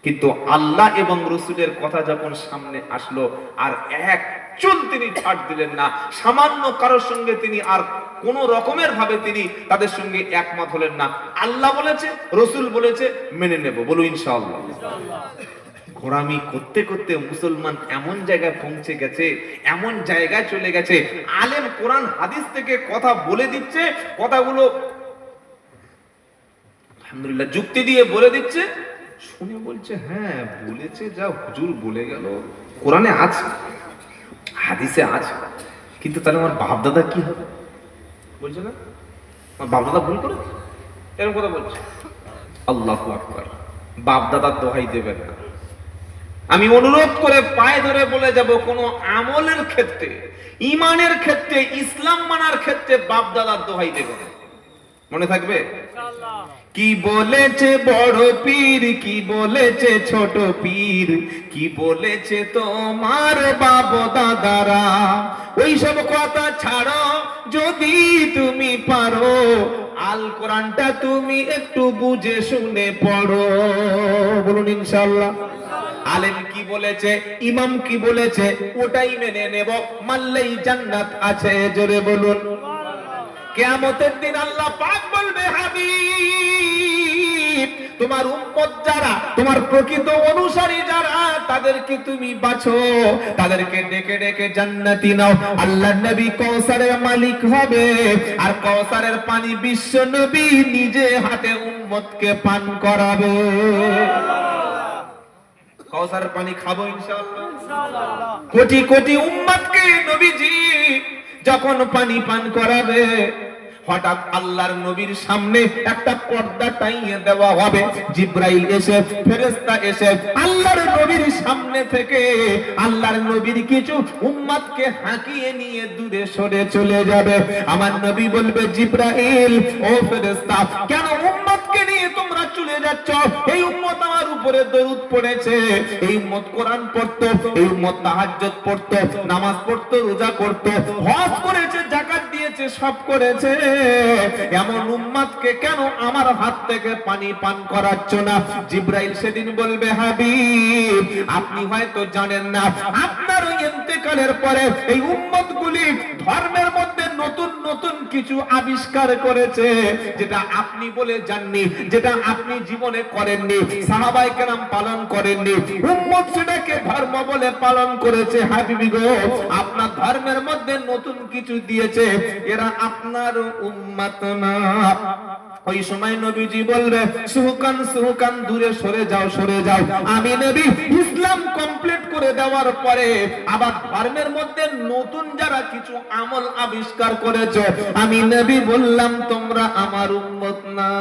কিন্তু আল্লাহ এবং রসুলের কথা যখন সামনে আসলো আর এক চুল তিনি ছাড় দিলেন না। সামান্য কারোর সঙ্গে তিনি আর কোন রকমের ভাবে তিনি তাদের সঙ্গে একমত হলেন না। আল্লাহ বলেছে, রসুল বলেছে, মেনে নেব, বলো ইনশাআল্লাহ। গোড়ামি করতে করতে মুসলমান এমন জায়গায় পৌঁছে গেছে, এমন জায়গায় চলে গেছে, আলেম কোরআন হাদিস থেকে কথা বলে দিচ্ছে, কথাগুলো আলহামদুলিল্লাহ যুক্তি দিয়ে বলে দিচ্ছে, শুনে বলছে হ্যাঁ বলেছে, যা হুজুর বলে গেল কোরআনে আছে, হাদিসে আছে, কিন্তু তাহলে আমার বাপ দাদা কি হবে? বলছে না আমার বাপ দাদা ভুল করে, এরকম কথা বলছে। আল্লাহু আকবার। বাপ দাদার দোহাই দেবেন না। আমি অনুরোধ করে পায়ে ধরে বলে যাব, কোন আমলের ক্ষেত্রে, ইমানের ক্ষেত্রে, ইসলাম মানার ক্ষেত্রে বাপ দাদার দোহাই দেবেন না। মনে থাকবে? কি বলেছে বড় পীর, কি বলেছে ছোট পীর, কি বলেছে তোমার বাপ দাদারা, ওই সব কথা ছাড়ো, যদি তুমি পারো আল কোরআনটা তুমি একটু বুঝে শুনে পড়ো, বলুন ইনশাআল্লাহ। আলেম কি বলেছে, ইমাম কি বলেছে, ওটাই মেনে নেব, মানলেই জান্নাত আছে, জোরে বলুন। কিয়ামতের দিন আল্লাহ পাক বলবে, হাবিব তোমার উম্মত যারা, তোমার প্রকৃত অনুসারী যারা, তাদেরকে তুমি বাছো, তাদেরকে ডেকে ডেকে জান্নাতি নাও। আল্লাহর নবী কাউসারের মালিক হবে, আর কাউসারের পানি বিশ্ব নবী নিজে হাতে উম্মতকে পান করাবে। কাউসারের পানি খাবো ইনশাআল্লাহ। কোটি কোটি উম্মতকে নবীজি যখন পানি পান করাবে, হঠাৎ আল্লাহর নবীর সামনে একটা পর্দা টাইয়ে দেওয়া হবে। জিব্রাইল এসে, ফেরেশতা এসে আল্লাহর নবীর সামনে থেকে আল্লাহর নবীর কিছু উম্মতকে হাঁকিয়ে নিয়ে দূরে সরে চলে যাবে। আমার নবী বলবে, জিব্রাইল ও ফেরেশতা, কেন উম্মতকে নিয়ে তোমরা চলে যাচ্ছ? এই উম্মত আমার উপরে দরুদ পড়েছে, এই উম্মত কোরআন পড়তো, এই উম্মত তাহাজ্জুদ পড়তো, নামাজ পড়তো, রোজা করতো, হজ করেছে, যাকাত দিয়েছে, সব করেছে, এমন উম্মতকে কেন আমার হাত থেকে পানি পান করাচ্ছ না? জিব্রাইল সেদিন বলবে, হাবিব আপনি হয়তো জানেন না, আপনার ওই ইন্তেকালের পরে এই উম্মতগুলি ধর্মের মধ্যে নতুন নতুন কিছু আবিষ্কার করেছে, যেটা আপনি বলে জাননি, যেটা আপনি জীবনে করেননি, সাহাবায়ে কেরাম পালন করেননি, উম্মত সেটাকে ধর্ম বলে পালন করেছে। হাবিবি গো, আপনার ধর্মের মধ্যে নতুন কিছু দিয়েছে, এরা আপনার উম্মত না। ওই সময় নবীজি বলবে, সুহকান সুহকান, দূরে সরে যাও, সরে যাও। আমি নবী ইসলাম কমপ্লিট করে দেওয়ার পরে আবার ধর্মের মধ্যে নতুন যারা কিছু আমল আবিষ্কার করেছে, আমি নবী বললাম তোমরা আমার উম্মত না।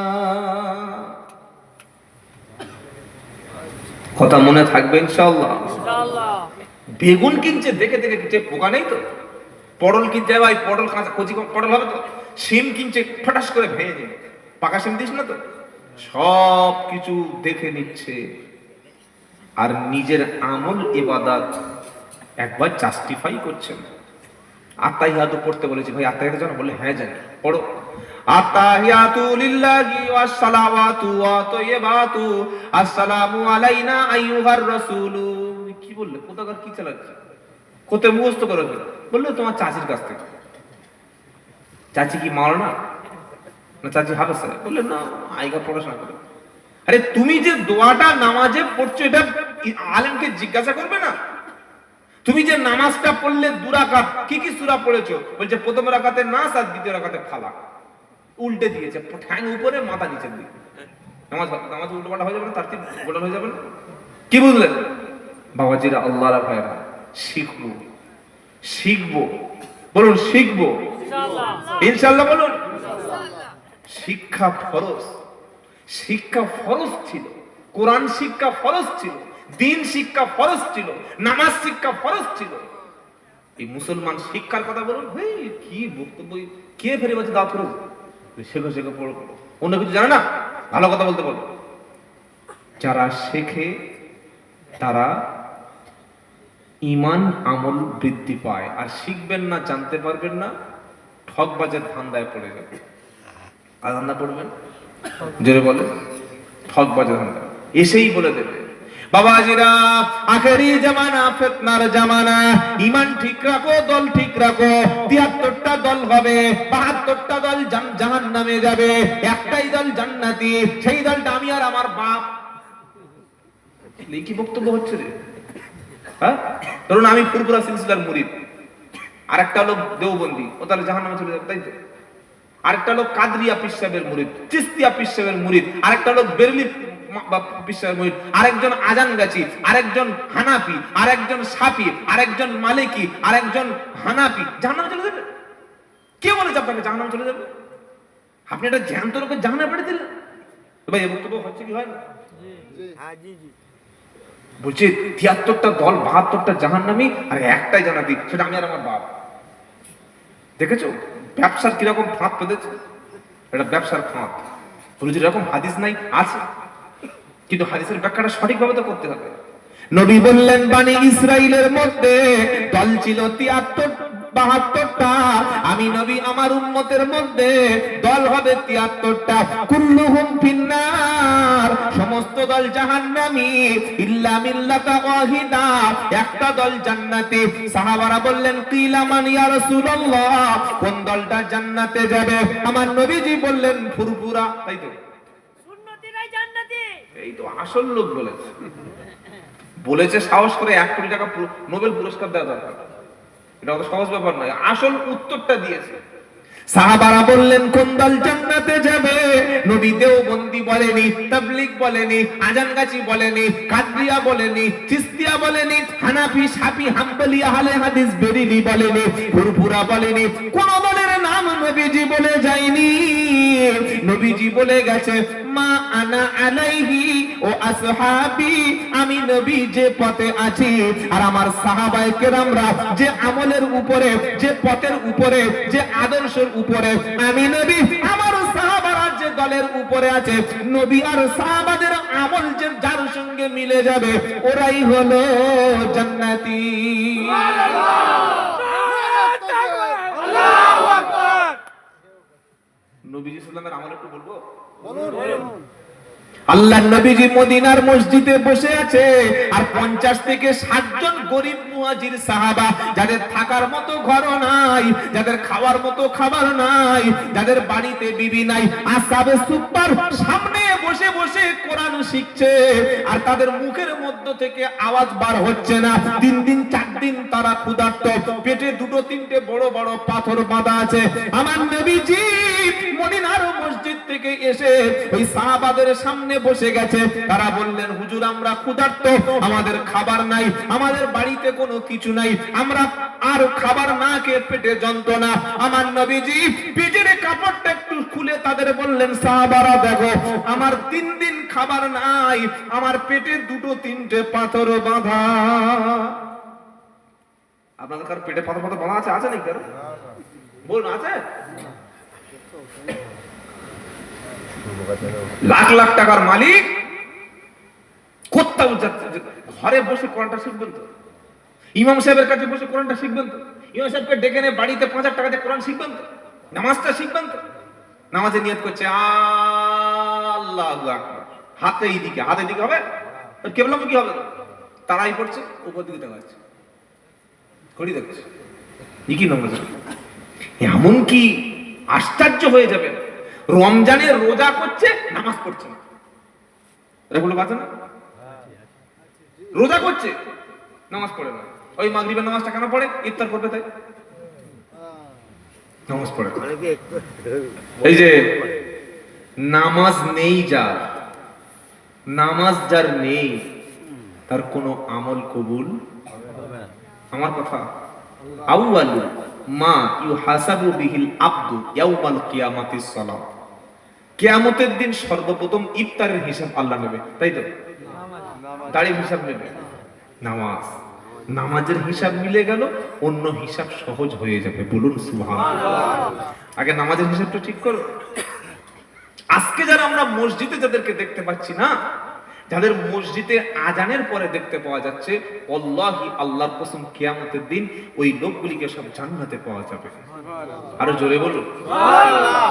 কথা মনে থাকবে ইনশাআল্লাহ। বেগুন কিনছে, দেখে দেখে কিনছে, পোকা নেই তো। পটল কিনছে, ভাই পটল কাঁচা কচি পটল হবে তো। শিম কিনছে, ফটাস করে ভেঙে দিন, পাকা শিম দিস না তো। সব কিছু দেখে নিচ্ছে, আর নিজের আমল ইবাদত একবার জাস্টিফাই করছেন। আত্তাহিয়াতু পড়তে বলেছি, ভাই আত্তাহিয়াতু জানো? বলে হ্যাঁ জানি, পড়ো। আত্তাহিয়াতু লিল্লাহি ওয়াস সালাওয়াতু ওয়া তাইয়্যিবাতু আসসালামু আলাইনা আইয়ুহার রাসূলু। কি বললে? কোথাকার কি চালাচ্ছে? কোথায় মুখস্থ করো? বললো তোমার চাচির কাছ থেকে। চাচি কি মাওলানা না চাচি হাফেজা? বললে না, আইগা পড়াশোনা করে। আরে তুমি যে দোয়াটা নামাজে পড়ছো, এটা আলেমকে জিজ্ঞাসা করবে না? তুমি যে নামাজটা পড়লে 2 রাকাত, কি কি সূরা পড়েছো? বলছে প্রথম রাকাতে নাস আর দ্বিতীয় রাকাতে ফালাক। উল্টে দিয়েছে, ঠ্যাং উপরে মাথা নিচের দিকে। নামাজ উল্টোপাল্টা হয়ে যাবে না? তারতিব গোলন হয়ে যাবে না? কি বুঝলেন বাবাজিরা? আল্লাহর ভাইরা, শিখবো, শিখবো, বলুন শিখবো ইনশাআল্লাহ, বলুন। শিক্ষা ফরজ, শিক্ষা ফরজ ছিল, কোরআন শিক্ষা ফরজ ছিল, দিন শিক্ষা ফরজ ছিল, নামাজ শিক্ষা ফরজ ছিল। এই মুসলমান শিক্ষার কথা বলুন, কি বক্তব্য, কে ফেরে বলছে দাওয়াত করো, শেখো শেখো, পড়ো পড়ো, অন্য কিছু জানে না, ভালো কথা বলতে বলো। যারা শেখে তারা ঈমান আমল বৃদ্ধি পায়, আর শিখবেন না, জানতে পারবেন না, ঠকবাজের ধান্দায় পড়ে যাবে। আর ধান্দা পড়বেন, জোরে বলে, ঠকবাজের ধান্দা এসেই বলে দেবে। বাবাজিরা, আখেরি জামানা, ফিতনার জামানা। ঈমান ঠিক রাখো, দল ঠিক রাখো। 73টা দল হবে, 72টা দল জাহান্নামে যাবে, একটাই দল জান্নাতি। সেই দলটা আমি আর আমার বাপ। কি বক্তব্য হচ্ছে রে? হ্যাঁ, ধরুন আমি ফুরফুরা সিলসিলার মুরিদ, আরেকটা লোক দেওবন্দি, ও তাহলে জাহান্নামে চলে যাবে, তাই তো? আরেকটা লোক কাদরিয়া পীর সাহেবের মুরিদ, চিশতিয়া পীর সাহেবের মুরিদ, আরেকটা লোক বেরেলি পীর সাহেবের মুরিদ, আরেকজন আজান গাছি, আরেকজন হানাফি, আরেকজন শাফি, আরেকজন মালিকি, আরেকজন হানাফি। জাহান্নামে চলে যাবে? কে বলেছে আপনাকে জাহান্নামে চলে যাবে? আপনি একটা জ্যান্ত লোকের জাহান্নামে পাঠিয়ে দিলেন। ভাই এই বক্তব্য হচ্ছে কি হয় না? বলছে 73টা দল, 72টা জাহান্নামী, আর একটাই জান্নাতি, সেটা আমি আর আমার বাপ। দেখেছো ব্যবসার কিরকম ফাঁদ পেতেছে? এটা ব্যবসার ফাঁদ। বলছে এরকম হাদিস নাই, আছে, কিন্তু হাদিসের ব্যাখ্যাটা সঠিকভাবে তো করতে হবে। নবী বললেন বনি ইসরাইলের মধ্যে দল ছিল 73-72টা, আমি নবী আমার উম্মতের মধ্যে দল হবে 73টা। কুল্লুহুম ফিন্নার, সমস্ত দল জাহান্নামী, ইল্লা মিল্লাতা ওয়াহিদা, একটা দল জান্নাতি। সাহাবারা বললেন কিলা মান ইয়া রাসূলুল্লাহ, কোন দলটা জান্নাতে যাবে? আমার নবীজি বললেন ফুরফুরা। তাই তো, সুন্নতিরাই জান্নাতি। এই তো আসল লোক বলেছে। বলেছে সাহস করে 1 কোটি টাকা নোবেল পুরস্কার দেওয়া দরকার, এটা অত সহজ ব্যাপার নয়। আসল উত্তরটা দিয়েছে। সাহাবারা বললেন কোন দল জান্নাতে যাবে? নবী দেওবন্দি বলেনি, তাবলীগ বলেনি, আজানগাছি বলেনি, কাদরিয়া বলেনি, চিশতিয়া বলেনি, হানাফি, শাফি, হাম্বলি, আহলে হাদিস, বেরেলি বলেনি, ফুরফুরা বলেনি। কোন দলের নাম নবীজি বলে যায়নি। নবীজি বলে গেছে মা আনা আলাইহি ও আসহাবি, আমি নবী যে পথে আছি আর আমার সাহাবায়ে কেরামরা যে আমলের উপরে, যে পথের উপরে, যে আদর্শের উপরে, আমি নবী আমার সাহাবারা যে দলের উপরে আছে, নবী আর সাহাবাদের আমল যে যার সঙ্গে মিলে যাবে, ওরাই হলো জান্নাতি। আল্লাহু আকবার। নবীজি সাল্লাল্লাহু আমল একটু বলবো। আল্লাহ নবীজি মদিনার মসজিদে বসে আছে, আর 50 থেকে 60 জন গরিব মুহাজির সাহাবা, যাদের থাকার মতো ঘর নাই, যাদের খাওয়ার মতো খাবার নাই, যাদের বাড়িতে বিবি নাই, আসহাবে সুফার সামনে বসে বসে কোরআন শিখছে, আর তাদের মুখের মধ্য থেকে আওয়াজ বার হচ্ছে না। 3 দিন 4 দিন তারা ক্ষুধার্ত, পেটে 2-3টে বড় বড় পাথর বাঁধা আছে। আমার নবীজি মদিনার মসজিদ থেকে এসে ওই সাহাবাদের সামনে বসে গেছে। তারা বললেন হুজুর আমরা ক্ষুধার্ত, আমাদের খাবার নাই, আমাদের বাড়িতে কোনো কিছু নাই, আমরা আর খাবার না খেয়ে পেটে যন্ত্রণা। আমার নবীজি পেটের কাপড়টা একটু খুলে তাদের বললেন সাহাবারা দেখো আমার 3 দিন খাবার নাই, আমার পেটে 2-3টে পাথর বাঁধা। আপনাদের কার পেটে পাথর পাথর বাঁধা আছে? আছে নাকি কারো? বলুন আছে? লাখ লাখ টাকার মালিক কোথাও যাচ্ছে, ঘরে বসে কোরআনটা শিখবেন তো? ইমাম সাহেবের কাছে বসে কোরআনটা শিখবেন তো? ইমাম সাহেবকে ডেকে নিয়ে বাড়িতে 5000 টাকা দিয়ে কোরআন শিখবেন তো? নামাজটা শিখবেন তো? নামাজে নিয়ত করছে আল্লাহু আকবার, হাতে এইদিকে, হাতে এদিকে হবে, কেবলাম কি হবে? তারাই পড়ছে, উপর দিকে তাকাচ্ছে, ঘড়ি দেখছে, কি নামাজ। এমন কি আশ্চর্য হয়ে যাবে, রমজানে রোজা করছে, নামাজ পড়ছে না। এগুলো আছে না? রোজা করছে, নামাজ পড়ে না। ওই মাগরিবের নামাজটা কেন পড়ে? ইফতার করবে তাই নামাজ পড়ে। এই যে নামাজ নেই যার, নামাজ যার নেই, তার কোনো আমল কবুল হবে না। আমার কথা, আউয়ালু মা ইউহাসাবু বিহিল আবদু ইয়াউমাল কিয়ামাতিস সালাত, কিয়ামতের দিন সর্বপ্রথম ইফতারের হিসাব আল্লাহ নেবে, তাই তো? দাড়ির হিসাব নেবে, নামাজ। নামাজের হিসাব মিলে গেল, অন্য হিসাব সহজ হয়ে যাবে। বলুন সুবহানাল্লাহ। আগে নামাজের হিসাবটা ঠিক করো। আজকে যারা আমরা মসজিদে যাদেরকে দেখতে পাচ্ছি না, যাদের মসজিদে আজানের পরে দেখতে পাওয়া যাচ্ছে, আল্লাহি আল্লাহর কসম কিয়ামতের দিন ওই লোকগুলিকে সব জান্নাতে পাওয়া যাবে। আরো জোরে বলুন সুবহানাল্লাহ।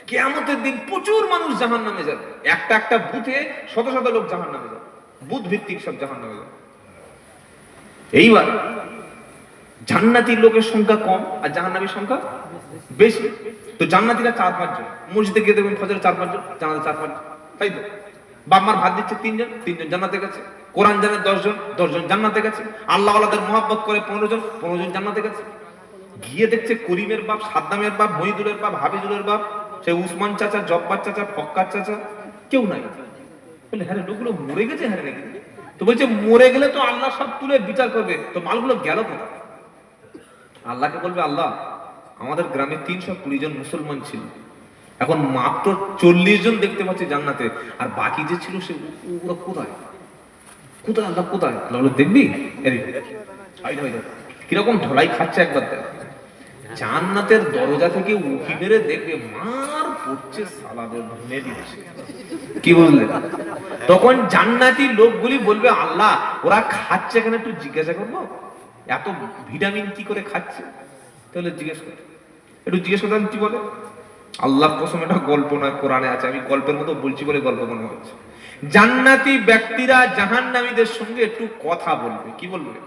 কিয়ামতের দিন প্রচুর মানুষ জাহান্নামে যাবে, একটা একটা বুথে শত শত লোক জাহান্নামে যাবে। বুধ ভিত্তিক সব জাহান্নামে যাবে। এইবার জান্নাতীর লোকের সংখ্যা কম আর জাহান্নামীর সংখ্যা বেশি। তো জান্নাতীরা 4-5 জন, মসজিদে গিয়ে দেখবেন ফজরে 4-5 জন, জানাতে 4-5 জন, তাই তো? বাম্মার ভাত দিচ্ছে 3 জন, 3 জন জান্নাতে গেছে। কোরআন জানে 10 জন, 10 জন জান্নাতে গেছে। আল্লাহ ওয়ালাদের মহব্বত করে 15 জন, 15 জন জান্নাতে গেছে। গিয়ে দেখছে করিমের বাপ, সাদ্দামের বাপ, মহিদুলের বাপ, হাবিজুলের বাপ, সে উসমান চাচা, জব্বার চাচা, ফক্কার চাচা, কেউ নাই। বলে হ্যাঁ লোকগুলো মরে গেছে, হ্যাঁ নাকি? তো বলছে মরে গেলে তো আল্লাহ সব তুলে বিচার করবে, তো মালগুলো গেল কোথায়? আল্লাহকে বলবে আল্লাহ আমাদের গ্রামে 320 জন মুসলমান ছিল, এখন মাত্র 40 জন দেখতে পাচ্ছি জান্নাতে, আর বাকি যে ছিল সে ওরা কোথায় কোথায়? আল্লাহ কোথায়? আল্লাহ বলে দেখবি কিরকম ঢলাই খাচ্ছে একবার দেখ। জান্নাতের দরজা থেকে উঁকি মেরে দেখবে মার পড়ছে, সালাদের ভেঙে দিচ্ছে। কি বললে? তখন জান্নাতি লোকগুলি বলবে আল্লাহ ওরা খাচ্ছে এখানে একটু জিজ্ঞাসা করবো, এত ভিটামিন কি করে খাচ্ছে? তাহলে জিজ্ঞেস করতে, একটু জিজ্ঞেস করতাম কি বলে। আল্লাহ কসম এটা গল্প নয়, কোরআনে আছে, আমি গল্পের মতো বলছি বলে গল্প মনে হচ্ছে। জান্নাতি ব্যক্তিরা জাহান্নামীদের সঙ্গে একটু কথা বলবে। কি বলবে?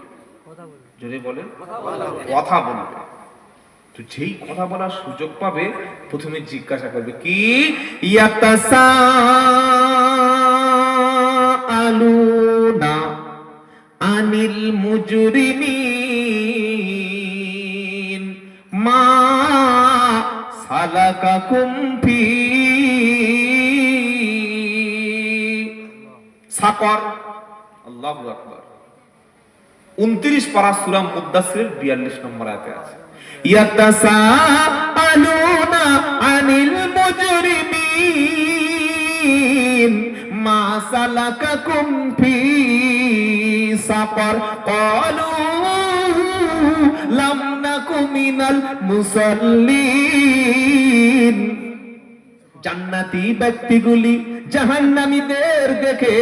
যদি বলেন কথা বলবে। তো যেই কথা বলার সুযোগ পাবে প্রথমে জিজ্ঞাসা করবে কি, ইয়াতাসাআলুনা আনিল মুজরিমিন মা সালাকাকুম ফি সাকর। আল্লাহু আকবার। 29 পারা সূরা মুদ্দাসসিরের 42 নম্বর আয়াতে আছে, ইয়াতাসাআলুনা আনিল মুজরিমিন মা সালাকাকুম ফি সাকর ক্বালু লাম নাকু মিনাল মুসাল্লিন। জান্নাতি ব্যক্তিগুলি জাহান্নামীদের দেখে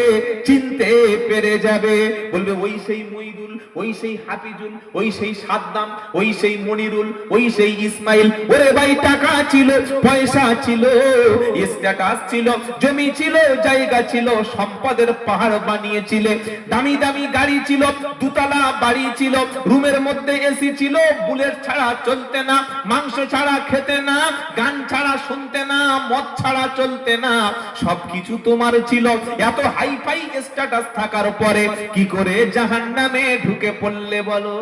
চিনতে পেরে যাবে, বলবে ওই সেই মইদুল, ওই সেই হাফিজুল, ওই সেই সাদ্দাম, ওই সেই মনিরুল, ওই সেই ইসমাইল। ওরে ভাই টাকা ছিল, পয়সা ছিল, স্ট্যাটাস ছিল, জমি ছিল, জায়গা ছিল, সম্পদের পাহাড় বানিয়েছিলে, দামি দামি গাড়ি ছিল, দুতলা বাড়ি ছিল, রুমের মধ্যে এসি ছিল, বুলেট ছাড়া চলতে না, মাংস ছাড়া খেতে না, গান ছাড়া শুনতে না, মদ ছাড়া চলতে না, সবকিছু তোমার ছিল। এত হাই ফাই স্ট্যাটাস থাকার পরে কি করে জাহান্নামে ঢুকে পড়লে বলো?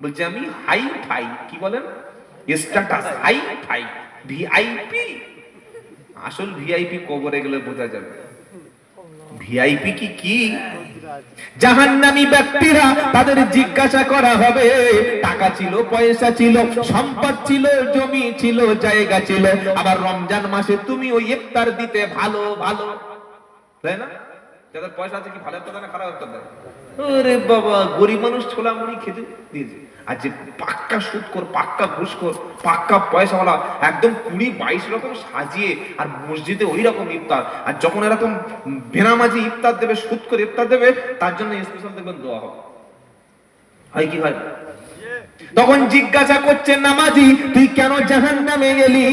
বলছে আমি হাই ফাই, কি বলেন, স্ট্যাটাস হাই ফাই, ভিআইপি। আসল ভিআইপি কবরে গেলে বোঝা যাবে ভিআইপি কি কি। জাহান্নামী ব্যক্তিরা তাদের জিজ্ঞাসা করা হবে, টাকা ছিল, পয়সা ছিল, সম্পদ ছিল, জমি ছিল, জায়গা ছিল, আবার রমজান মাসে তুমি ওই ইফতার দিতে ভালো ভালো, তাই না? যাদের পয়সা আছে কি ভালো ইফতার দেয় না খারাপ ইফতার দেয়? ওরে বাবা, গরিব মানুষ ছোলা মুড়ি খেতে দিয়েছে। আর যে পাক্কা সুদখোর, পাক্কা ঘুষখোর, পাক্কা পয়সাওয়ালা, একদম 20-22 রকম সাজিয়ে, আর মসজিদে ওই রকম ইফতার, আর যখন এরকম বেনামাজি ইফতার দেবে, সুদখোর ইফতার দেবে, তার জন্য স্পেশাল দেখবেন দোয়া হবে। হয় কি হয়? তখন জিজ্ঞাসা করছে নামাজি তুই কেন জাহান্নামে গেলি?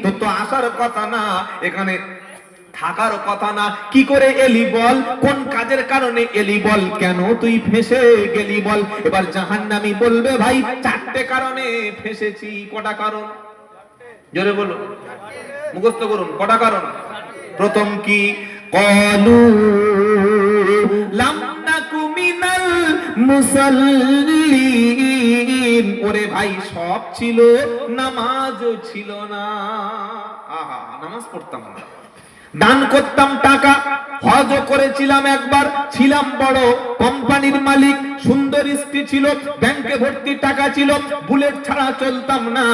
তোর তো আসার কথা না, এখানে থাকার কথা না, কি করে এলি বল? কোন কাজের কারণে এলি বল? কেন তুই ফেঁসে গেলি বল? এবার জাহান্নামী বলবে ভাই 4টে কারণে ফেঁসেছি। কটা কারণ? জোরে বলো, মুখস্থ করুন, কটা কারণ? প্রথম কি, ক্বালু লাম নাকু মিনাল মুসাল্লিন। ওরে ভাই সব ছিল, নামাজও ছিল না। আহা, নামাজ পড়তাম না, দান করতাম টাকা, হজও করেছিলাম একবার, ছিলাম বড় কোম্পানির মালিক, সুন্দর স্ত্রী ছিল, ব্যাংকে ভর্তি টাকা ছিল, বুলেট ছাড়া চলতাম না,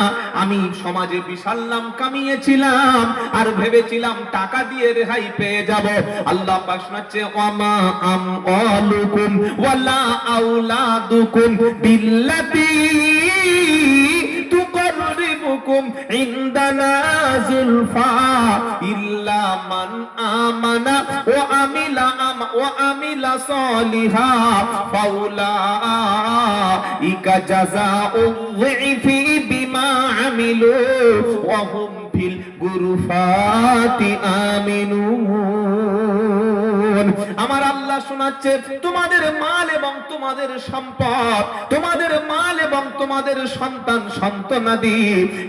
আমি সমাজে বিশাল নাম কামিয়েছিলাম, আর ভেবেছিলাম টাকা দিয়ে রেহাই পেয়ে যাব। আল্লাহ পাক শোনাচ্ছে, ওয়ামা আমওয়ালুকুম ওয়ালা আওলাদুকুম বিল্লাতি তুকাররিবুকুম ইনদানা যুলফা ইল্লা মান আমানা ওয়া আমিলা সলিহা ফাউলাইকা জাযাউল যিফি বিমা আমিলু ওয়া হুম ফিল গুরফাতি আমিনুন। আমার আল্লাহ শোনাচ্ছে, তোমাদের মাল এবং তোমাদের সম্পদ, তোমাদের মাল এবং তোমাদের সন্তান সন্তানাদি,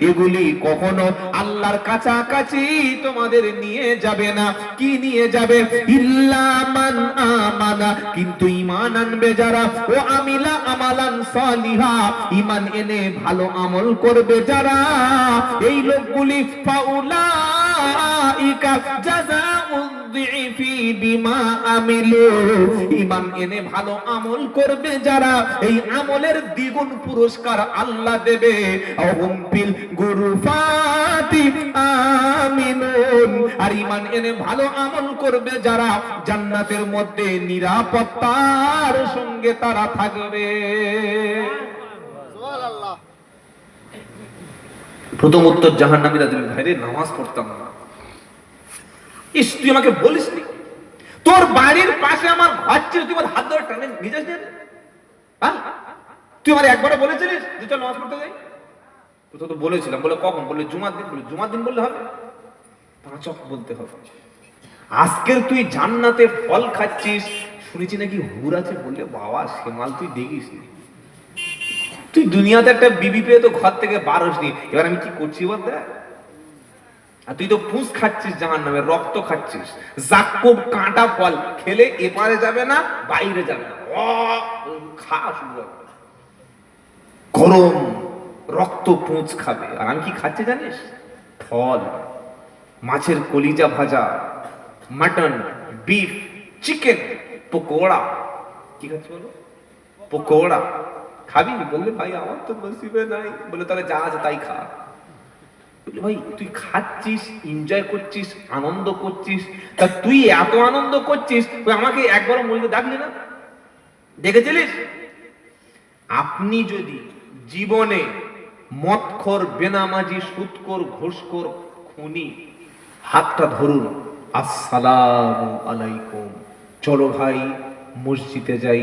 এগুলি কখনো আল্লাহর কাছাকাছি তোমাদের নিয়ে যাবে না। কি নিয়ে যাবে? ইল্লা মান আমানা, কিন্তু ঈমান আনবে যারা, ও আমিলা আমালান সালিহা, ঈমান এনে ভালো আমল করবে যারা, এই লোকগুলি ফাউলাইকা জাযাউদ যিফি বিমা আমিলু, ঈমান এনে ভালো আমল করবে যারা, এই আমলের দ্বিগুণ পুরস্কার আল্লাহ দেবে। আহুম ফিল গুরুফাতি আমিনুন, আর ঈমান এনে ভালো আমল করবে যারা, জান্নাতের মধ্যে নিরাপত্তার সঙ্গে তারা থাকবে। সুবহানাল্লাহ। প্রথম উত্তর জাহান্নামীরা ভাইরে নামাজ পড়তাম না। ইস, তুই আমাকে বলিস নি তোর বাড়ির পাশে আমার ঘর ছিল, তুই আমার হাত ধরে টানে নিয়ে যাস? তুই আমার একবারও বলেছিলিস যে চল নামাজ পড়তে যাই? তো তো বলেছিলাম। বলে কখন? বললে জুমার দিন। বলে জুমার দিন বললে হবে? 5 ওয়াক্ত বলতে হবে। আজকের তুই জান্নাতে ফল খাচ্ছিস, শুনেছি নাকি হুর আছে। বললে বাবা সে মাল তুই দেখিস নি, তুই দুনিয়াতে একটা বিবি পেয়ে তো ঘর থেকে বার হসনি। এবার আমি কি করছি বল দেখ। আর তুই তো পুঁছ খাচ্ছিস, জাহান্নামের রক্ত খাচ্ছিস, জাক্কুব কাঁটা ফল খেলে এপারে যাবে না বাইরে যাবে না, খা শুরু গরম রক্ত পুঁছ খাবে। আর আমি কি খাচ্ছি জানিস? ফল, মাছের কলিজা ভাজা, মাটন, বিফ, চিকেন, পকোড়া। কি খাচ্ছি বলো? পকোড়া খাবি? বললে ভাই আমার তো নসিবে নাই। বলে তাহলে যা আছে তাই খা। ভাই তুই খাচ্ছিস, এনজয় করছিস, আনন্দ করছিস, তা তুই এত আনন্দ করছিস, তুই আমাকে একবারও মসজিদে ডাকলি না? দেখেছিলিস? আপনি যদি জীবনে মদখোর, বেনামাজি, সুদখোর, ঘুষখোর, খুনি, হাতটা ধরুন, আসসালামু আলাইকুম, চলো ভাই মসজিদে যাই,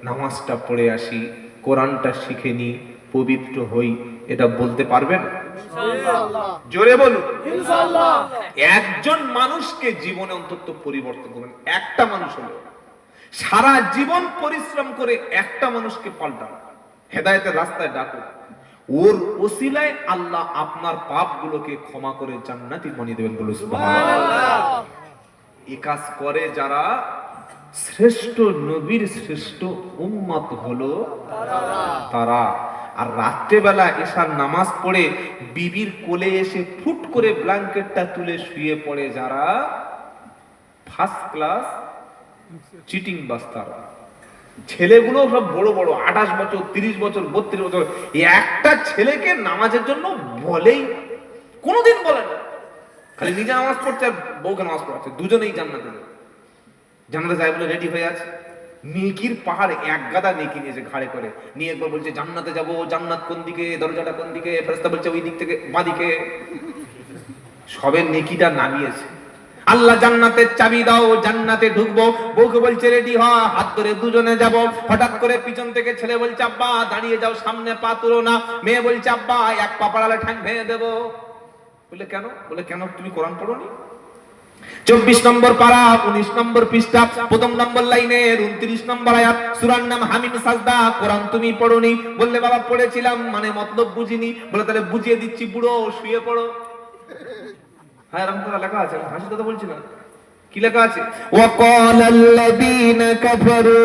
নামাজটা পড়ে আসি, কোরআনটা শিখে নি, পবিত্র হই, এটা বলতে পারবেন? জোরে বলুন ইনশাআল্লাহ। একজন মানুষকে জীবনে অন্তত পরিবর্তন করবেন, একটা মানুষ হলো। সারা জীবন পরিশ্রম করে একটা মানুষকে পাল্টান, হেদায়েতের রাস্তায় ডাকুন, ওর ওসিলায় আল্লাহ আপনার পাপগুলোকে ক্ষমা করে জান্নাতি বানিয়ে দেবেন। বলুন সুবহানাল্লাহ। এই কাজ করে যারা, শ্রেষ্ঠ নবীর শ্রেষ্ঠ উম্মত হলো তারা। আর রাত্রেবেলা এশার নামাজ পড়ে বিবির কোলে এসে ফুট করে ব্ল্যাঙ্কেটটা তুলে শুয়ে পড়ে যারা, ফার্স্ট ক্লাস চিটিং বাস্তারা। ছেলেগুলো সব বড় বড়, 28 বছর, 30 বছর, 32 বছর, একটা ছেলেকে নামাজের জন্য বলেই কোনোদিন বলে না। খালি নিজে নামাজ পড়ছে আর বউকে নামাজ পড়াচ্ছে, দুজনেই জান্নাতে জান্নাতে যায় বলে রেডি হয়ে আছে। নেকির পাহাড়, এক গাদা নেকি নিয়েছে ঘাড়ে করে, নিয়ে একবার বলছে জান্নাতে যাব, জান্নাত কোন দিকে, দরজাটা কোন দিকে, ফেরেশতা বলছে ওই দিক থেকে বাঁ দিকে। সবে নেকিটা নামিয়েছে। আল্লাহ জান্নাতের চাবি দাও, জান্নাতে ঢুকবো। বউকে বলছে রেডি হ, হাত ধরে দুজনে যাব। হঠাৎ করে পিছন থেকে ছেলে বলছে আব্বা দাঁড়িয়ে যাও, সামনে পা তুলো না। মেয়ে বলছে আব্বা এক পা পাড়ালে ঠ্যাং ভেঙে দেবো। বলে কেন? বলে কেন তুমি কোরআন পড়োনি? 24 নম্বর পারা, 19 নম্বর পৃষ্ঠা, প্রথম নম্বর লাইনের 29 নম্বর আয়াত, সূরার নাম হামিম সাজদা। কোরআন তুমি পড়োনি? বললে বাবা পড়েছিলাম, মানে মতলব বুঝিনি। বলে তাহলে বুঝিয়ে দিচ্ছি, বুড়ো শুয়ে পড়ো। হ্যাঁ এরকম তো লেখা আছে, হাসি কথা বলছি না। কি লেখা আছে? ওয়াকাল আল্লাযীনা কাফারু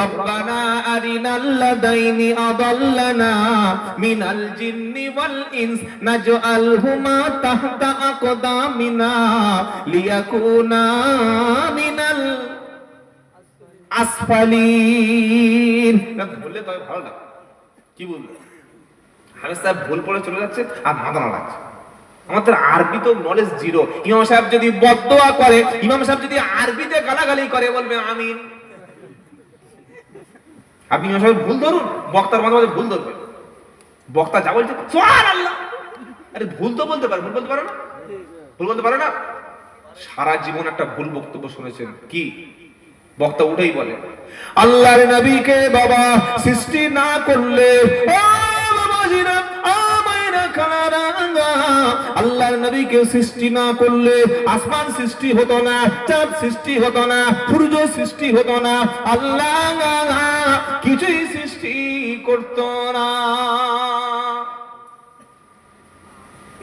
রাব্বানা আরিনাল লাযাইনি আদাল্লানা মিনাল জিন্নি ওয়াল ইনস নাজআলহুমা তাহতা আকদামিনা লিয়াকুনা মিনাল আসফালিন। বললে তবে ভালো লাগে। কি বলবো, হামিদ সাহেব ভুল পড়ে চলে যাচ্ছে আর মাথা না লাগছে। আমাদের আরবি তো নলেজ জিরো। ইমাম সাহেব যদি বদদোয়া করে, ইমাম সাহেব যদি আরবিতে গালাগালি করে, বলবে আমিন। আপনি ইমাম সাহেব ভুল ধরুন, বক্তার মাঝে মাঝে ভুল ধরবে। বক্তা যা বলছে সুবহানাল্লাহ, আরে ভুল তো বলতে পারে, ভুল বলতে পারে না? ভুল বলতে পারে না? সারা জীবন একটা ভুল বক্তব্য শুনেছেন, কি বক্তা উঠেই বলে আল্লাহর নবীকে বাবা সৃষ্টি না করলে, ও বাবাজিরা আমায়রা কারাঙ্গা আল্লাহর নবীকে সৃষ্টি না করলে আসমান সৃষ্টি হতো না, চাঁদ সৃষ্টি হতো না, সূর্য সৃষ্টি হতো না, আল্লাহ কিছুই সৃষ্টি করতো না।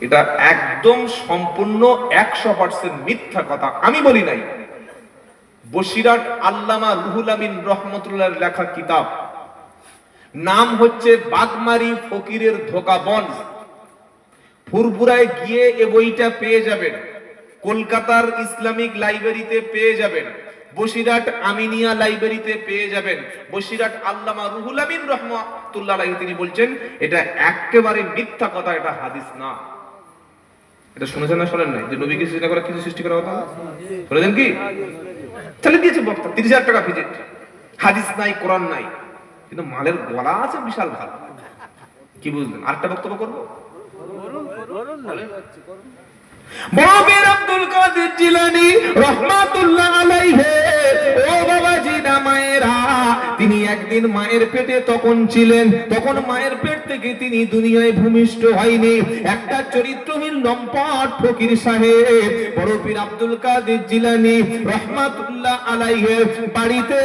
এটা একদম সম্পূর্ণ 100% মিথ্যা কথা, আমি বলি নাই। বসিরাট আল্লামা রুহুল আমিন রহমতুল্লাহর লেখা কিতাব, নাম হচ্ছে বাগমারি ফকিরের ধোঁকাবন্দ। ফুরফুরায় গিয়ে এ বইটা পেয়ে যাবেন, কলকাতার ইসলামিক লাইব্রেরিতে পেয়ে যাবেন, বসিরাট আমিনিয়া লাইব্রেরিতে পেয়ে যাবেন। বসিরাট আল্লামা রুহুল আমিন রহমতুল্লাহ আলাইহি তিনি বলছেন এটা একেবারে মিথ্যা কথা, এটা হাদিস না। এটা শুনেছেন না শোনেন নাই যে নবীকে সৃষ্টি করা কিছু সৃষ্টি করা হতো না? শুনেছেন কি? চলে দিয়েছে বক্তা 30,000 টাকা ভিজিট, হাদিস নাই, কোরআন নাই, কিন্তু মালের গলা আছে বিশাল ভালো। কি বুঝলেন? আরেকটা বক্তব্য করবো। মহাবীর আব্দুল কাদের জিলানী রাহমাতুল্লাহ আলাইহি, ও বাবাজি না মায়েরা, তিনি একদিন মায়ের পেটে তখন ছিলেন, তখন মায়ের পেট থেকে তিনি দুনিয়ায় ভূমিষ্ঠ হয়নি। একটা চরিত্রহীন লম্পট ফকির সাহেব বড় পীর আব্দুল কাদের জিলানী রাহমাতুল্লাহ আলাইহি বাড়িতে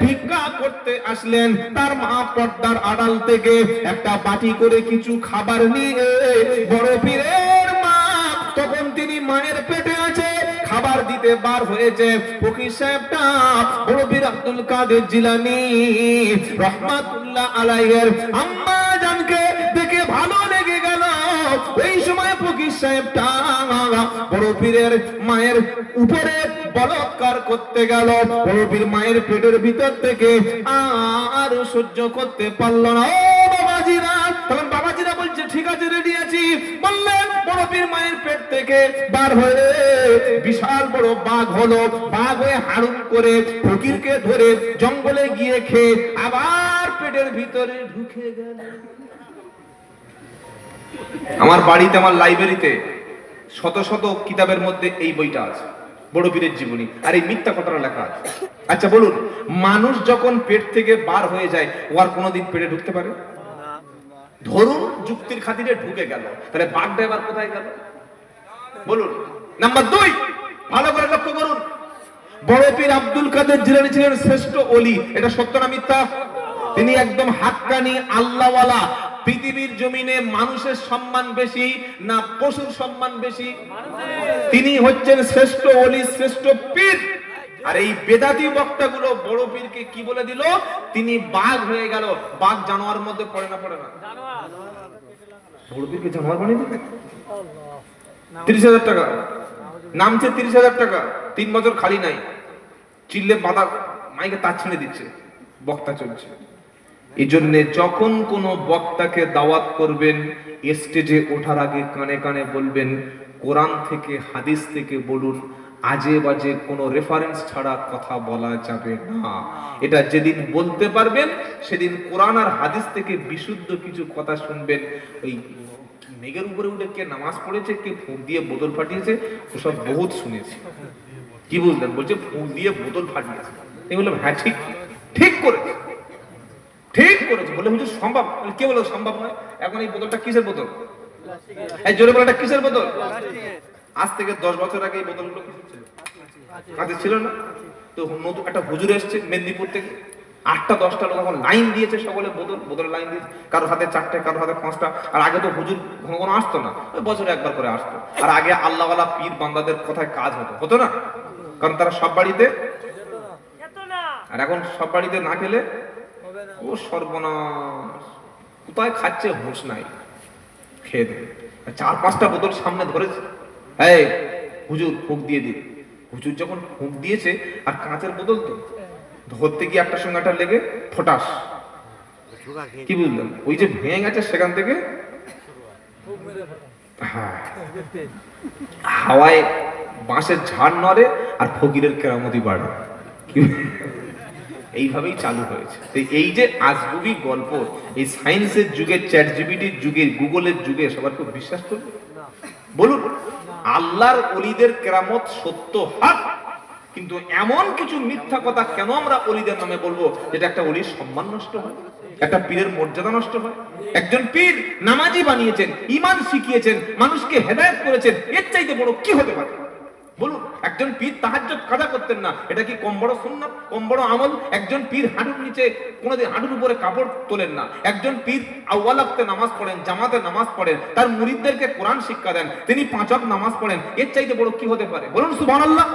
ভিক্ষা করতে আসলেন। তার মা পর্দার আড়াল থেকে একটা বাটি করে কিছু খাবার নিয়ে, বড় পীরের মা তখন তিনি মায়ের পেটে আছে, খাবার দিতে বার হয়েছে। ফকির সাহেবটা বড় পীর আব্দুল কাদের জিলানী রাহমাতুল্লাহ আলাইহির আম্মা জানকে দেখে ভালো লেগে গেল। ওই সময় ফকির সাহেবটা বড় পীরের মায়ের উপরে বলৎকার করতে গেল। বড় পীর মায়ের পেটের ভিতর থেকে আর সহ্য করতে পারল না। ও বাবাজিরা, তখন বাবাজিরা বলছে ঠিক আছে রেডি আছি। বললেন বড় পীর মায়ের পেট থেকে বার হয়ে বিশাল বড় বাঘ হলো, বাঘ হয়ে হাড়ুম করে ফকিরকে ধরে জঙ্গলে গিয়ে খেয়ে আবার পেটের ভিতরে ঢুকে গেল। আমার বাড়িতে, আমার লাইব্রেরিতে শত শত কিতাবের মধ্যে এই বইটা আছে, বড় পীরের জীবনী, আর এই মিথ্যা কথাটা লেখা আছে। আচ্ছা বলুন, মানুষ যখন পেট থেকে বার হয়ে যায় ও আর কোনোদিন পেটে ঢুকতে পারে? ধরুন যুক্তির খাতিরে ঢুকে গেল, তাহলে বাঘটা এবার কোথায় গেল বলুন? নাম্বার 2, ভালো করে লক্ষ্য করুন, বড় পীর আব্দুল কাদের জিলানী ছিলেন শ্রেষ্ঠ ওলি। এটা সত্য না মিথ্যা? তিনি একদম হাক্কানি আল্লাহওয়ালা। পৃথিবীর জমিনে মানুষের সম্মান বেশি না পশুর সম্মান বেশি? তিনি হচ্ছেন শ্রেষ্ঠ ওলি, শ্রেষ্ঠ পীর। আর এই বেদাতি বক্তাগুলো বড় পীরকে কি বলে দিল? তিনি বাঘ হয়ে গেল। বাঘ জানোয়ারের মধ্যে পড়ে না? পড়ে না? বড় পীরকে জানোয়ার বানিয়ে দিল। 30,000 টাকা নামছে, 30,000 টাকা, 3 বছর খালি নাই, চিল্লে বাধা মাইকে তার ছেড়ে দিচ্ছে, বক্তা চলছে। এই জন্য যখন কোন বক্তাকে দাওয়াত করবেন, স্টেজে ওঠার আগে কানে কানে বলবেন কোরআন থেকে হাদিস থেকে বলুন, আজে বাজে কোনো রেফারেন্স ছাড়া কথা বলা যাবে না। এটা যেদিন বলতে পারবেন সেদিন কোরআন আর হাদিস থেকে বিশুদ্ধ কিছু কথা শুনবেন। ওই মেঘের উপরে উঠে কে নামাজ পড়েছে, কে ফুঁক দিয়ে বোতল ফাটিয়েছে, ওসব বহুত শুনেছি। কি বুঝলেন? বলছে ফুঁক দিয়ে বোতল ফাটিয়েছে। আমি বললাম হ্যাঁ ঠিক, ঠিক করেছে, ঠিক করেছে। বলে হুজুর সম্ভব? কে বলে সম্ভব নয়? এখন এই বোতলটা কিসের বোতল? এই জোরে বলে কিসের বোতল? আজ থেকে 10 বছর আগে এই বোতলগুলো কিসের ছিল? কাঁচের ছিল না? তো নতুন একটা হুজুর এসছে মেদিনীপুর থেকে, 8টা 10টা লোক এখন লাইন দিয়েছে, সকলে বোতলের লাইন দিয়েছে, কারোর হাতে 4টে, কারোর হাতে 5টা। আর আগে তো হুজুর ঘন ঘন আসতো না, বছরে একবার করে আসতো। আর আগে আল্লাহওয়ালা পীর বান্দাদের কথায় কাজ হতো না, কারণ তারা সব বাড়িতে, আর এখন সব বাড়িতে না খেলে ও সর্বনাশ, কোথায় খাচ্ছে হুঁশ নাই, খেয়ে দেবে। 4-5টা বোতল সামনে ধরেছে, এই হুজুর ফুঁক দিয়ে দিন। হুজুর যখন ফুঁক দিয়েছে, আর কাঁচের বোতল তো, ধরতে গিয়ে একটার সঙ্গে একটা লেগে ফোটাস, কি বুঝলেন? ওই যে ভেঙে গেছে সেখান থেকে হাওয়ায় বাঁশের ঝাড় নড়ে আর ফকিরের কেরামতি বাড়ে। এইভাবেই চালু হয়েছে। এই যে আজগুবি গল্প, এই সায়েন্সের যুগে, চ্যাট জিপিটির যুগে, গুগলের যুগে সবার কেউ বিশ্বাস করবে? বলুন, আল্লাহর ওলিদের কেরামত সত্য হাত, কিন্তু এমন কিছু মিথ্যা কথা কেন আমরা ওলিদের নামে বলবো যেটা একটা ওলির সম্মান নষ্ট হয়? একটা পীরের মর্যাদা নষ্ট হয়? একজন পীর নামাজি বানিয়েছেন, ঈমান শিখিয়েছেন, মানুষকে হেদায়েত করেছেন, এর চাইতে বড় কি হতে পারে বলুন? একজন পীর তাহাজ্জুদ কাজা করতেন না, এটা কি কম বড় সুন্নাত, কম বড় আমল? একজন পীর হাঁটুর নিচে কোনোদিন হাঁটুর উপরে কাপড় তোলেন না। একজন পীর আউয়াল ওয়াক্তে নামাজ পড়েন, জামাতে নামাজ পড়েন, তার মুরিদদেরকে কোরআন শিক্ষা দেন, তিনি 5 ওয়াক্ত নামাজ পড়েন, এর চাইতে বড় কি হতে পারে বলুন? সুবহানাল্লাহ।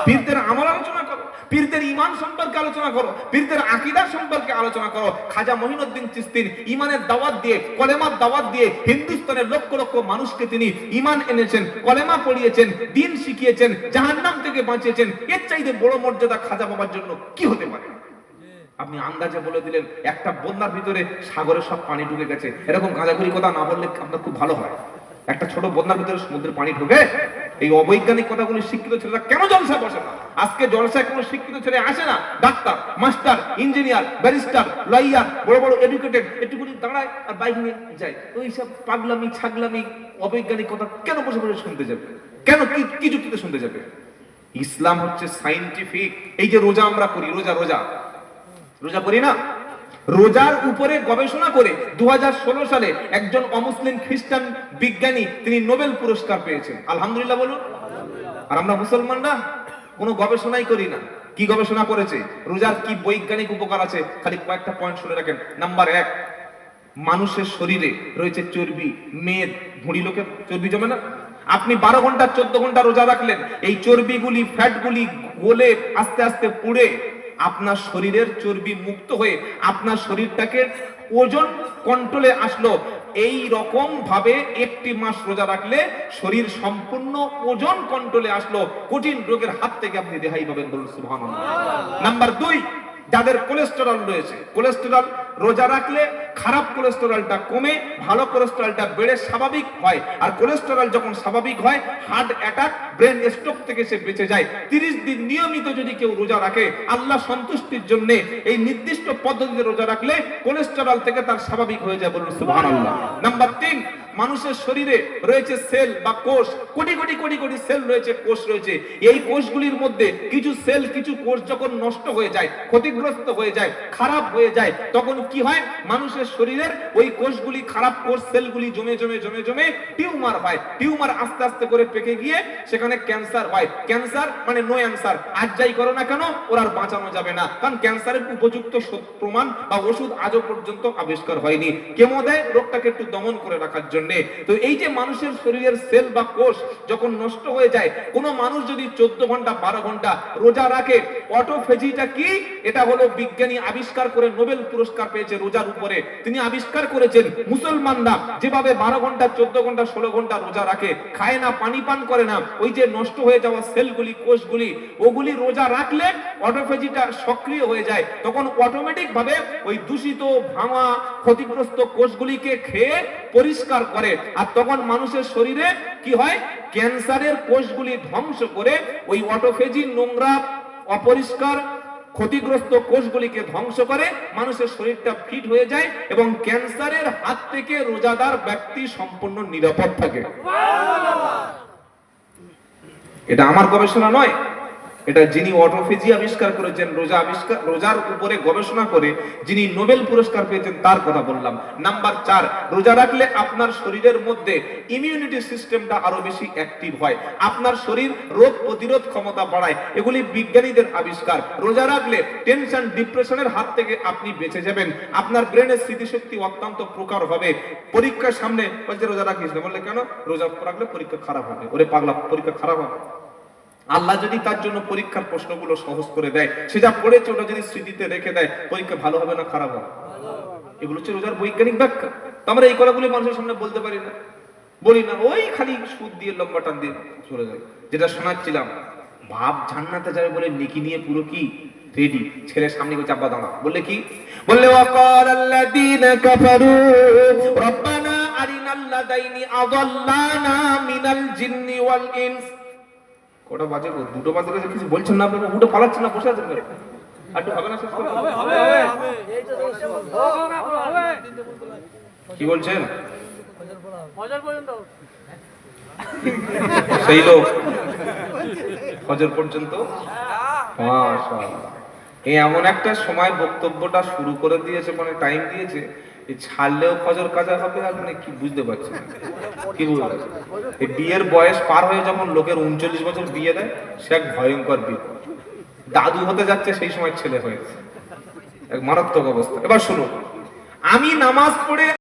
পীরদের আমল আলোচনা করো, পীরদের ঈমান সম্পর্কে আলোচনা করো, পীরদের আকীদা সম্পর্কে আলোচনা করো। খাজা মঈনুদ্দিন চিশতির ঈমানের দাওয়াত দিয়ে, কলেমার দাওয়াত দিয়ে হিন্দুস্তানের লক্ষ লক্ষ মানুষকে তিনি ঈমান এনেছেন, কলেমা পড়িয়েছেন, দ্বীন শিখিয়েছেন, জাহান্নাম থেকে বাঁচিয়েছেন, এর চাইতে বড় মর্যাদা খাজা বাবার জন্য কি হতে পারে? আপনি আন্দাজে বলে দিলেন একটা বন্যার ভিতরে সাগরে সব পানি ঢুকে গেছে, এরকম গাঁজাখুরি কথা না বললে আপনার খুব ভালো হয়। একটা ছোট বন্যার ভিতরে সমুদ্রের পানি ঢুকে, এই অবৈজ্ঞানিক কথাগুলো শিক্ষিত ছেলেরা কেন জলসায় বসে না? আজকে জলসায় কোনো শিক্ষিত ছেলে আসে না, doctor, master, engineer, barrister, lawyer, বড় বড় এডুকেটেড, একটুখানি দাঁড়ায় আর বাইক নিয়ে যায়। ওইসব পাগলামি ছাগলামি অবৈজ্ঞানিক কথা কেন বসে বসে শুনতে যাবে? কেন কি যুক্তিতে শুনতে যাবে? ইসলাম হচ্ছে সায়েন্টিফিক। এই যে রোজা আমরা করি, রোজা করি না, রোজার উপরে গবেষণা করে 2016 সালে একজন অমুসলিম খ্রিস্টান বিজ্ঞানী তিনি নোবেল পুরস্কার পেয়েছেন। আলহামদুলিল্লাহ বলুন। আর আমরা মুসলমানরা কোনো গবেষণাই করি না। কি গবেষণা করেছে? রোজার কি বৈজ্ঞানিক উপকার আছে? খালি কয়েকটা পয়েন্ট শুনে রাখেন। নাম্বার 1, মানুষের শরীরে রয়েছে চর্বি, মেদ, ভুঁড়ি লোকের চর্বি জমে না? আপনি 12 ঘন্টা 14 ঘন্টা রোজা রাখলেন, এই চর্বিগুলি, ফ্যাটগুলি গলে আস্তে আস্তে পুড়ে আপনার শরীরের চর্বি মুক্ত হয়ে আপনার শরীরটাকে ওজন কন্ট্রোলে আসলো। এই রকম ভাবে 1 মাস রোজা রাখলে শরীর সম্পূর্ণ ওজন কন্ট্রোলে আসলো, কঠিন রোগের হাত থেকে আপনি রেহাই পাবেন বলুন সুবহানাল্লাহ। নাম্বার 2, যাদের কোলেস্টেরল রয়েছে, কোলেস্টেরল রোজা রাখলে খারাপ কোলেস্টেরলটা কমে ভালো কোলেস্টেরলটা বেড়ে স্বাভাবিক হয়। আর কোলেস্টেরল যখন স্বাভাবিক হয়, হার্ট অ্যাটাক, ব্রেন স্ট্রোক থেকে সে বেঁচে যায়। 30 দিন নিয়মিত যদি কেউ রোজা রাখে আল্লাহ সন্তুষ্টির জন্য, এই নির্দিষ্ট পদ্ধতিতে রোজা রাখলে কোলেস্টেরল থেকে তার স্বাভাবিক হয়ে যায় বলুন সুবহানাল্লাহ। নাম্বার 3, মানুষের শরীরে রয়েছে সেল বা কোষ, কোটি কোটি কোটি কোটি সেল রয়েছে, কোষ রয়েছে। এই কোষগুলির মধ্যে কিছু সেল, কিছু কোষ যখন নষ্ট হয়ে যায়, ক্ষতিগ্রস্ত হয়ে যায়, খারাপ হয়ে যায়, তখন কি হয়? মানুষের শরীরের ওই কোষগুলি, খারাপ কোষ, সেলগুলি জমে জমে জমে জমে টিউমার হয়। টিউমার আস্তে আস্তে করে পেকে গিয়ে সেখানে ক্যান্সার হয়। ক্যান্সার মানে নো অ্যান্সার, আজ যাই করো না কেন ওর আর বাঁচানো যাবে না, কারণ ক্যান্সারের উপযুক্ত প্রমাণ বা ওষুধ আজও পর্যন্ত আবিষ্কার হয়নি। কেমো দেয় রোগটাকে একটু দমন করে রাখার জন্য। তো এই যে মানুষের শরীরের সেল বা কোষ যখন নষ্ট হয়ে যায়, কোন মানুষ যদি 14 ঘন্টা 12 ঘন্টা রোজা রাখে, অটোফেজিটা কি? এটা হলো বিজ্ঞানী আবিষ্কার করে নোবেল পুরস্কার পেয়েছে রোজার উপরে। তিনি আবিষ্কার করেছেন মুসলমানরা যেভাবে 12 ঘন্টা 14 ঘন্টা 16 ঘন্টা রোজা রাখে, খায় না, পানি পান করে না, ওই যে নষ্ট হয়ে যাওয়া সেলগুলি, কোষগুলি, ওগুলি রোজা রাখলে অটোফেজিটা সক্রিয় হয়ে যায়। তখন অটোমেটিক ভাবে ওই দূষিত, ভাঙা, ক্ষতিগ্রস্ত কোষগুলিকে খেয়ে পরিষ্কার করে। আর তখন মানুষের শরীরে কি হয়? ক্যান্সারের কোষগুলি ধ্বংস করে ওই অটোফেজি, নোংরা, অপরিষ্কার, ক্ষতিগ্রস্ত কোষগুলিকে ধ্বংস করে, মানুষের শরীরটা ফিট হয়ে যায় এবং ক্যান্সারের হাত থেকে রোজাদার ব্যক্তি সম্পূর্ণ নিরাপদ থাকে। এটা আমার গবেষণা নয়, এটা যিনি অটোফেজি আবিষ্কার করেছেন, রোজার উপরে গবেষণা করে যিনি নোবেল পুরস্কার পেয়েছেন তার কথা বললাম। নাম্বার 4, রোজা রাখলে আপনার শরীরের মধ্যে ইমিউনিটি সিস্টেমটা আরো বেশি অ্যাক্টিভ হয়, আপনার শরীর রোগ প্রতিরোধ ক্ষমতা বাড়ায়। এগুলি বিজ্ঞানীদের আবিষ্কার। রোজা রাখলে টেনশন, ডিপ্রেশনের হাত থেকে আপনি বেঁচে যাবেন, আপনার ব্রেনের স্মৃতিশক্তি অত্যন্ত প্রকার হবে। পরীক্ষার সামনে বলছে রোজা রাখিস না, বললে কেন? রোজা রাখলে পরীক্ষা খারাপ হবে। ওরে পাগলা, পরীক্ষা খারাপ হবে? আল্লাহ যদি তার জন্য পরীক্ষার প্রশ্নগুলো সহজ করে দেয়, সে যা পড়েছে ওটা যদি স্মৃতিতে রেখে দেয়, পরীক্ষা ভালো হবে না খারাপ হবে? এগুলো হচ্ছে রোজার বৈজ্ঞানিক ব্যাখ্যা। তো আমরা এই কথাগুলি মানুষের সামনে বলতে পারি না, বলি না, ওই খালি সুদ দিয়ে লম্বা টান দিয়ে চলে যায়। যেটা শোনাচ্ছিলাম, বাপ জান্নাতে যাবে বলে নেকি নিয়ে পুরো কি রেডি, ছেলের সামনে গিয়ে চাপা দাঁড়া, বললে কি? বললে ওয়াকালাল্লাযীনা কাফারু রব্বানা আরিনাল্লাযাইনি আযাল্লানা মিনাল জিন্নি ওয়াল ইনস। কটা বাজে? 2টো বাজে গেছে, কিছু বলছেন না আপনারা? উঠে পালাচ্ছেন না, বসে আছেন কেন? একটু হবে না শেষ করে? কি বলছেন? সেই লোক ফজর পর্যন্ত? মাশাআল্লাহ। এই এমন একটা সময় বক্তব্যটা শুরু করে দিয়েছে, মানে টাইম দিয়েছে, এই ছাড়লেও ফজর কাজা হবে, আর মানে কি বুঝতে পারছি না, কি বুঝতে পারছি। এই বিয়ের বয়স পার হয়ে যখন লোকের 39 বছর বিয়ে দেয়, সে এক ভয়ঙ্কর বিপদ। দাদু হতে যাচ্ছে সেই সময় ছেলে হয়েছে, এক মারাত্মক অবস্থা। এবার শুনুন, আমি নামাজ পড়ে